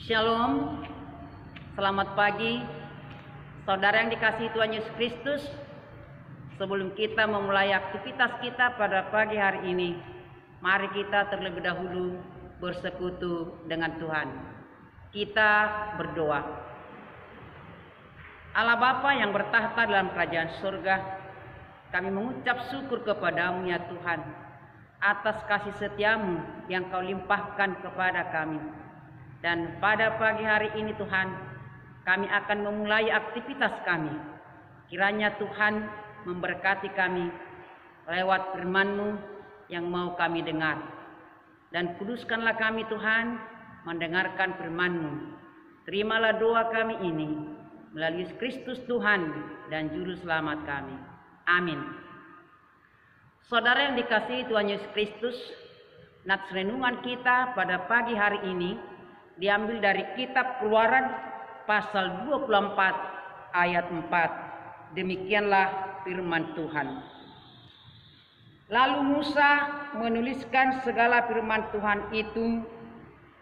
Shalom, selamat pagi, saudara yang dikasihi Tuhan Yesus Kristus. Sebelum kita memulai aktivitas kita pada pagi hari ini, mari kita terlebih dahulu bersekutu dengan Tuhan. Kita berdoa. Allah Bapa yang bertahta dalam kerajaan surga, kami mengucap syukur kepadamu ya Tuhan, atas kasih setiamu yang kau limpahkan kepada kami. Dan pada pagi hari ini Tuhan, kami akan memulai aktivitas kami. Kiranya Tuhan memberkati kami lewat firman-Mu yang mau kami dengar. Dan kuduskanlah kami Tuhan mendengarkan firman-Mu. Terimalah doa kami ini melalui Kristus Tuhan dan Juru Selamat kami. Amin. Saudara yang dikasihi Tuhan Yesus Kristus, nats renungan kita pada pagi hari ini diambil dari kitab Keluaran pasal 24 ayat 4. Demikianlah firman Tuhan. Lalu Musa menuliskan segala firman Tuhan itu.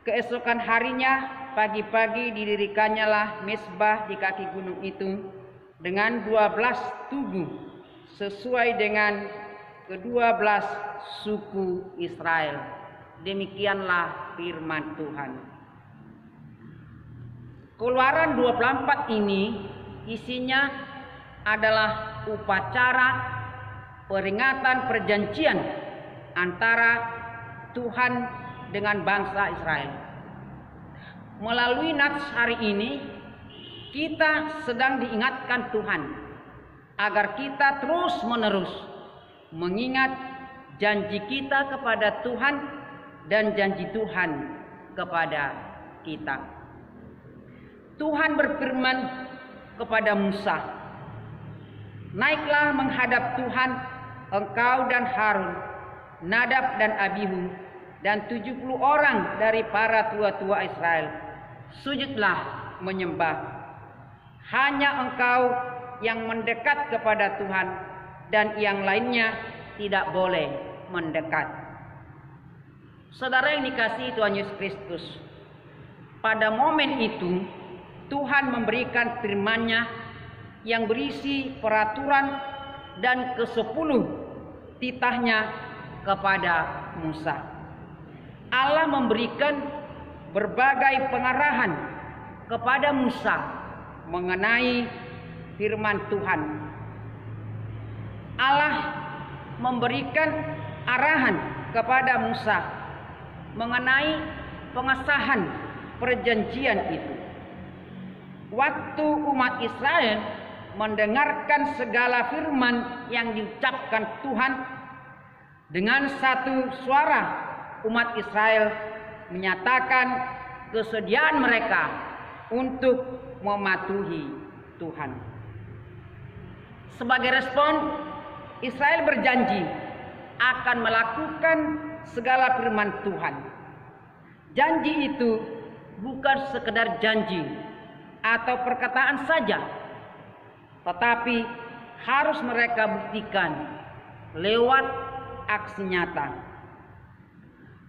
Keesokan harinya pagi-pagi didirikannya lah mezbah di kaki gunung itu dengan 12 tugu sesuai dengan ke-12 suku Israel. Demikianlah firman Tuhan. Keluaran 24 ini isinya adalah upacara peringatan perjanjian antara Tuhan dengan bangsa Israel. Melalui nats hari ini kita sedang diingatkan Tuhan agar kita terus-menerus mengingat janji kita kepada Tuhan dan janji Tuhan kepada kita. Tuhan berfirman kepada Musa, "Naiklah menghadap Tuhan, engkau dan Harun, Nadab dan Abihu, dan 70 orang dari para tua-tua Israel. Sujudlah menyembah. Hanya engkau yang mendekat kepada Tuhan, dan yang lainnya tidak boleh mendekat." Saudara yang dikasihi Tuhan Yesus Kristus, pada momen itu Tuhan memberikan firman-Nya yang berisi peraturan dan ke-10 titahnya kepada Musa. Allah memberikan berbagai pengarahan kepada Musa mengenai firman Tuhan. Allah memberikan arahan kepada Musa mengenai pengesahan perjanjian itu. Waktu umat Israel mendengarkan segala firman yang diucapkan Tuhan, dengan satu suara umat Israel menyatakan kesediaan mereka untuk mematuhi Tuhan. Sebagai respon, Israel berjanji akan melakukan segala firman Tuhan. Janji itu bukan sekedar janji atau perkataan saja, tetapi harus mereka buktikan lewat aksi nyata.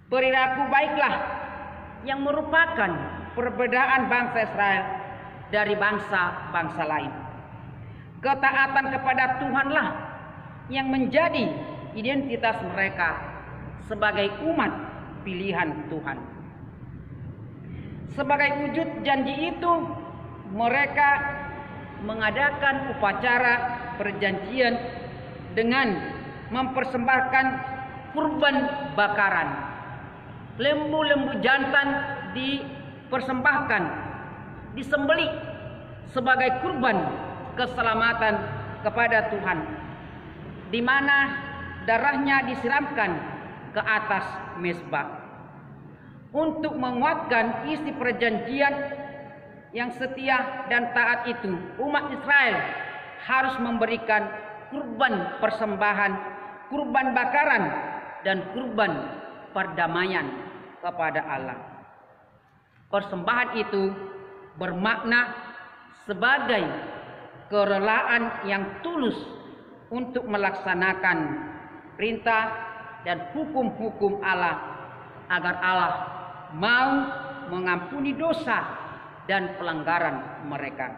Perilaku baiklah yang merupakan perbedaan bangsa Israel dari bangsa-bangsa lain. Ketaatan kepada Tuhanlah yang menjadi identitas mereka sebagai umat pilihan Tuhan. Sebagai wujud janji itu, mereka mengadakan upacara perjanjian dengan mempersembahkan kurban bakaran. Lembu-lembu jantan dipersembahkan, disembelih sebagai kurban keselamatan kepada Tuhan, di mana darahnya disiramkan ke atas mezbah. Untuk menguatkan isi perjanjian yang setia dan taat itu, umat Israel harus memberikan kurban persembahan, kurban bakaran, dan kurban perdamaian kepada Allah. Persembahan itu bermakna sebagai kerelaan yang tulus untuk melaksanakan perintah dan hukum-hukum Allah, agar Allah mau mengampuni dosa dan pelanggaran mereka.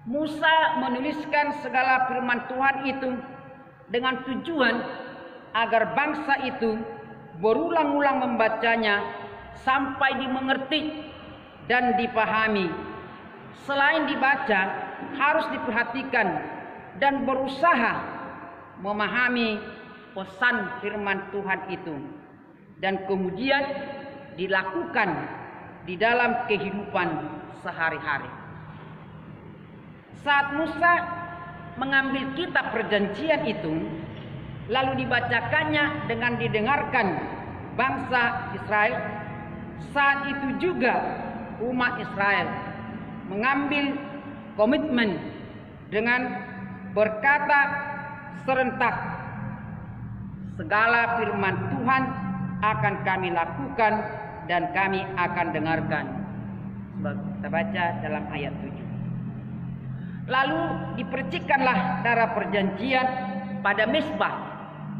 Musa menuliskan segala firman Tuhan itu dengan tujuan agar bangsa itu berulang-ulang membacanya sampai dimengerti dan dipahami. Selain dibaca, harus diperhatikan dan berusaha memahami pesan firman Tuhan itu, dan kemudian dilakukan di dalam kehidupan sehari-hari. Saat Musa mengambil kitab perjanjian itu, lalu dibacakannya dengan didengarkan bangsa Israel, saat itu juga umat Israel mengambil komitmen dengan berkata serentak, segala firman Tuhan akan kami lakukan dan kami akan dengarkan. Kita baca dalam ayat 7. Lalu dipercikanlah darah perjanjian pada mezbah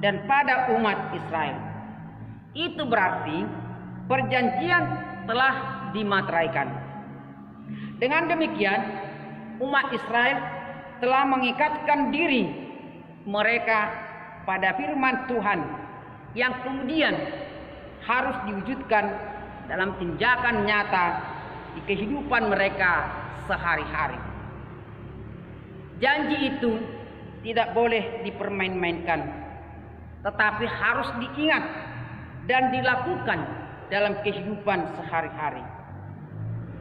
dan pada umat Israel. Itu berarti perjanjian telah dimateraikan. Dengan demikian, umat Israel telah mengikatkan diri mereka pada firman Tuhan yang kemudian harus diwujudkan dalam tindakan nyata di kehidupan mereka sehari-hari. Janji itu tidak boleh dipermain-mainkan, tetapi harus diingat dan dilakukan dalam kehidupan sehari-hari.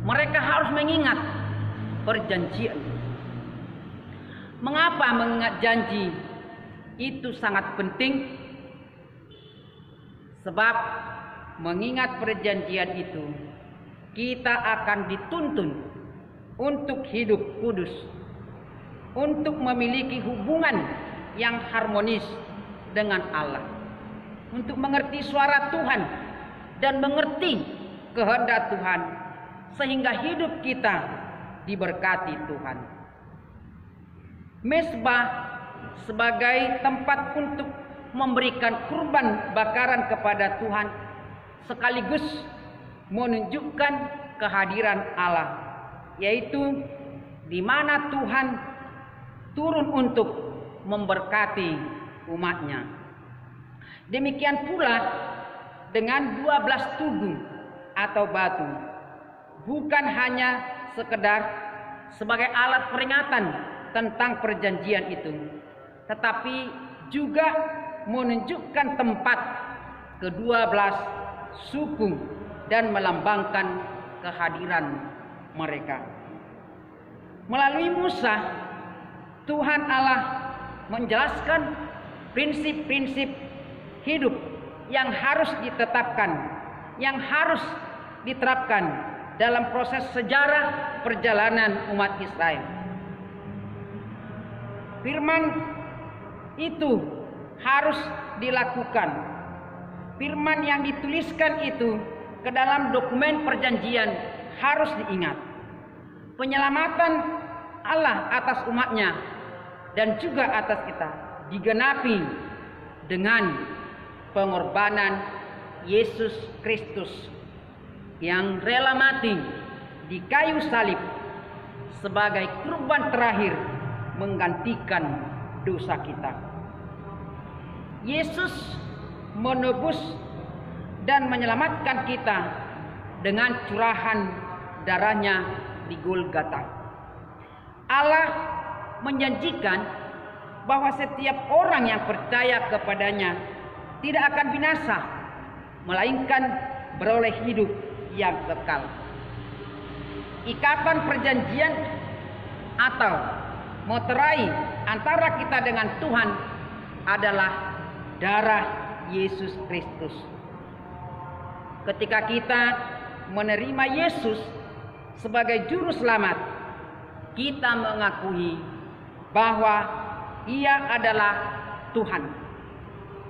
Mereka harus mengingat perjanjian. Mengapa mengingat janji itu sangat penting? Sebab mengingat perjanjian itu, kita akan dituntun untuk hidup kudus, untuk memiliki hubungan yang harmonis dengan Allah, untuk mengerti suara Tuhan dan mengerti kehendak Tuhan, sehingga hidup kita diberkati Tuhan. Mezbah sebagai tempat untuk memberikan kurban bakaran kepada Tuhan, sekaligus menunjukkan kehadiran Allah, yaitu di mana Tuhan turun untuk memberkati umatnya. Demikian pula dengan 12 tugu atau batu, bukan hanya sekedar sebagai alat peringatan tentang perjanjian itu, tetapi juga menunjukkan tempat ke-12 suku dan melambangkan kehadiran mereka. Melalui Musa, Tuhan Allah menjelaskan prinsip-prinsip hidup yang harus ditetapkan, yang harus diterapkan dalam proses sejarah perjalanan umat Israel. Firman itu harus dilakukan. Firman yang dituliskan itu ke dalam dokumen perjanjian harus diingat. Penyelamatan Allah atas umatnya dan juga atas kita digenapi dengan pengorbanan Yesus Kristus yang rela mati di kayu salib sebagai kurban terakhir menggantikan dosa kita. Yesus menebus dan menyelamatkan kita dengan curahan darahnya di Golgota. Allah menjanjikan bahwa setiap orang yang percaya kepadanya tidak akan binasa, melainkan beroleh hidup yang kekal. Ikatan perjanjian atau meterai antara kita dengan Tuhan adalah darah Yesus Kristus. Ketika kita menerima Yesus sebagai juru selamat, kita mengakui bahwa Ia adalah Tuhan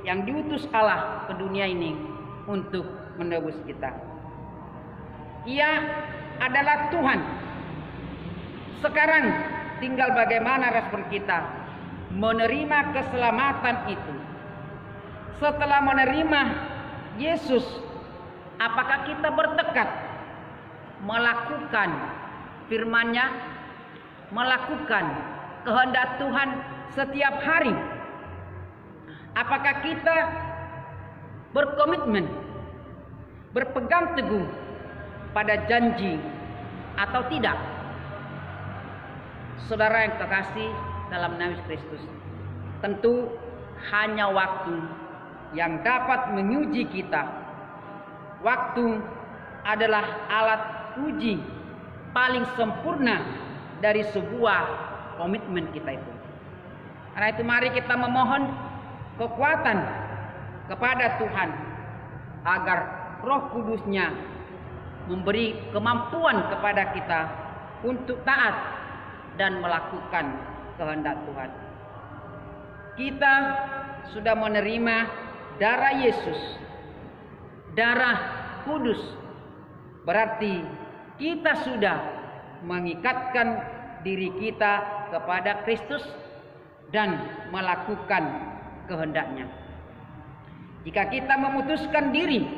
yang diutus Allah ke dunia ini untuk menebus kita. Ia adalah Tuhan. Sekarang tinggal bagaimana respon kita menerima keselamatan itu. Setelah menerima Yesus Apakah kita bertekad melakukan firman-Nya, melakukan kehendak Tuhan setiap hari? Apakah kita berkomitmen, berpegang teguh pada janji atau tidak? Saudara yang terkasih dalam nama Kristus, tentu hanya waktu yang dapat menguji kita. Waktu adalah alat uji paling sempurna dari sebuah komitmen kita itu. Karena itu mari kita memohon kekuatan kepada Tuhan agar Roh Kudus-Nya memberi kemampuan kepada kita untuk taat dan melakukan kehendak Tuhan. Kita sudah menerima darah Yesus, darah kudus, berarti kita sudah mengikatkan diri kita kepada Kristus dan melakukan kehendak-Nya. Jika kita memutuskan diri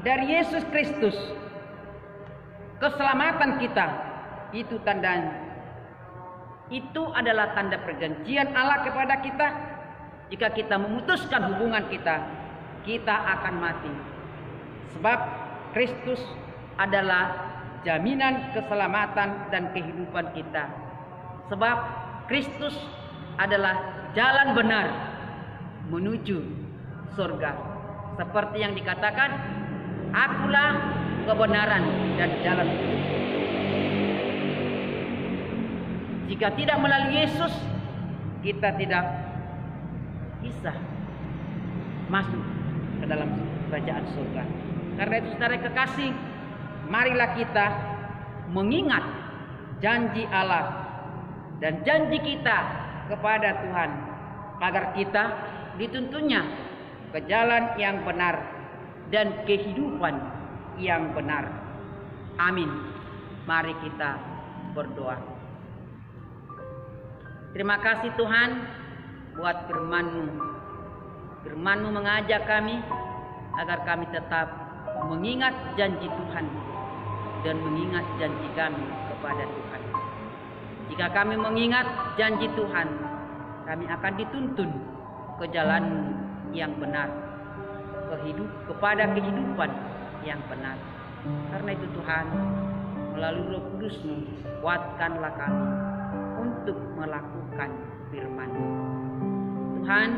dari Yesus Kristus, keselamatan kita itu adalah tanda perjanjian Allah kepada kita. Jika kita memutuskan hubungan kita, kita akan mati. Sebab Kristus adalah jaminan keselamatan dan kehidupan kita. Sebab Kristus adalah jalan benar menuju surga. Seperti yang dikatakan, akulah kebenaran dan jalan. Jika tidak melalui Yesus, kita tidak bisa masuk ke dalam kerajaan surga. Karena itu saudara kekasih, marilah kita mengingat janji Allah dan janji kita kepada Tuhan agar kita dituntunnya ke jalan yang benar dan kehidupan yang benar. Amin. Mari kita berdoa. Terima kasih Tuhan buat firman-Mu. Firman-Mu mengajak kami agar kami tetap mengingat janji Tuhan dan mengingat janji kami kepada Tuhan. Jika kami mengingat janji Tuhan, kami akan dituntun ke jalan yang benar, kepada kehidupan yang benar. Karena itu Tuhan, melalui Roh Kudus-Mu, kuatkanlah kami untuk melakukan firman-Mu. Tuhan,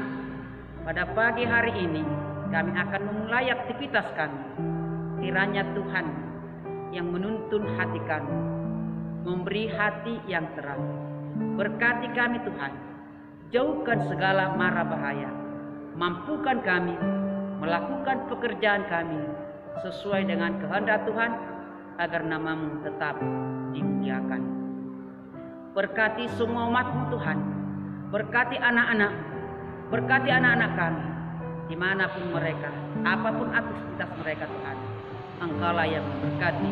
pada pagi hari ini kami akan memulai aktivitas kami. Kiranya Tuhan yang menuntun hati kami, memberi hati yang terang. Berkati kami Tuhan, jauhkan segala mara bahaya. Mampukan kami melakukan pekerjaan kami sesuai dengan kehendak Tuhan, agar nama-Mu tetap dimuliakan. Berkati semua umat-Mu Tuhan, berkati anak-anak, berkati anak-anak kami, dimanapun mereka, apapun aktivitas mereka Tuhan, Engkaulah yang memberkati,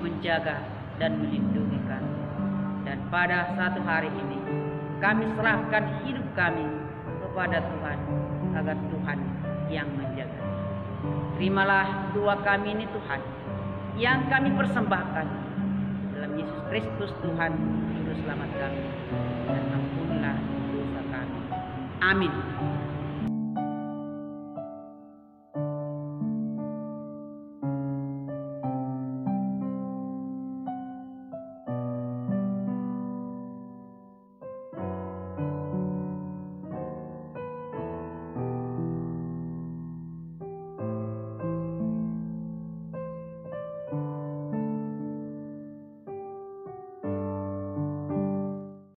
menjaga dan melindungi kami. Dan pada satu hari ini kami serahkan hidup kami kepada Tuhan, agar Tuhan yang menjaga. Terimalah doa kami ini Tuhan, yang kami persembahkan dalam Yesus Kristus Tuhan Juru Selamat kami, dan ampunilah dosa kami. Amin.